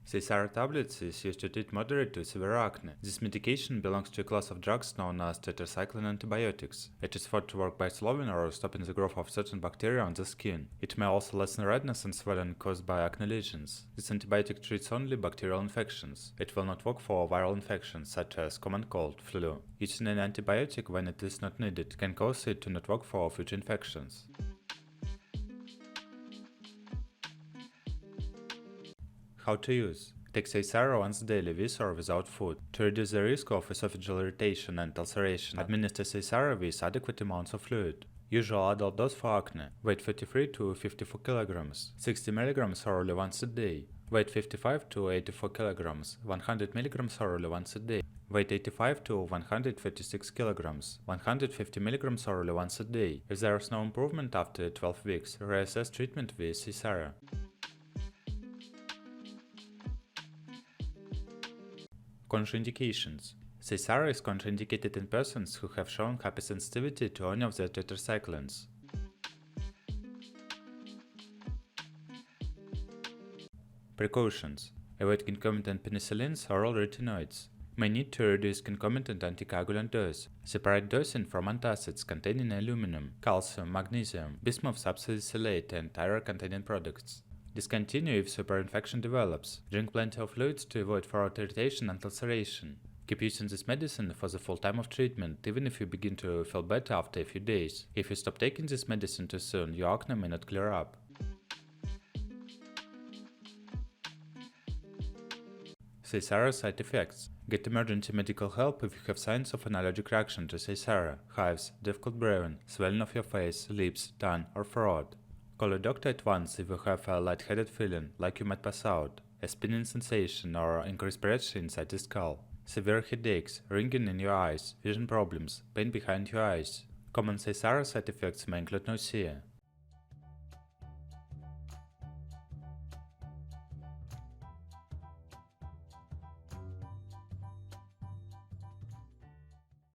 Seysara tablets is used to treat moderate to severe acne. This medication belongs to a class of drugs known as tetracycline antibiotics. It is thought to work by slowing or stopping the growth of certain bacteria on the skin. It may also lessen redness and swelling caused by acne lesions. This antibiotic treats only bacterial infections. It will not work for viral infections such as common cold, flu. Using an antibiotic when it is not needed can cause it to not work for future infections. How to use. Take Seysara once daily with or without food. To reduce the risk of esophageal irritation and ulceration, administer Seysara with adequate amounts of fluid. Usual adult dose for acne, weight 33 to 54 kg, 60 mg orally once a day. Weight 55 to 84 kg, 100 mg orally once a day. Weight 85 to 136 kg, 150 mg orally once a day. If there is no improvement after 12 weeks, reassess treatment with Seysara. Contraindications. Seysara is contraindicated in persons who have shown hypersensitivity to any of the tetracyclines. Precautions. Avoid concomitant penicillins or oral retinoids. May need to reduce concomitant anticoagulant dose. Separate dosing from antacids containing aluminum, calcium, magnesium, bismuth subsalicylate and iron-containing products. Discontinue if superinfection develops. Drink plenty of fluids to avoid throat irritation and ulceration. Keep using this medicine for the full time of treatment, even if you begin to feel better after a few days. If you stop taking this medicine too soon, your acne may not clear up. Seysara side effects. Get emergency medical help if you have signs of an allergic reaction to Seysara, hives, difficult breathing, swelling of your face, lips, tongue, or throat. Call your doctor at once if you have a lightheaded feeling, like you might pass out, a spinning sensation or increased pressure inside the skull, severe headaches, ringing in your eyes, vision problems, pain behind your eyes. Common Seysara side effects may include nausea,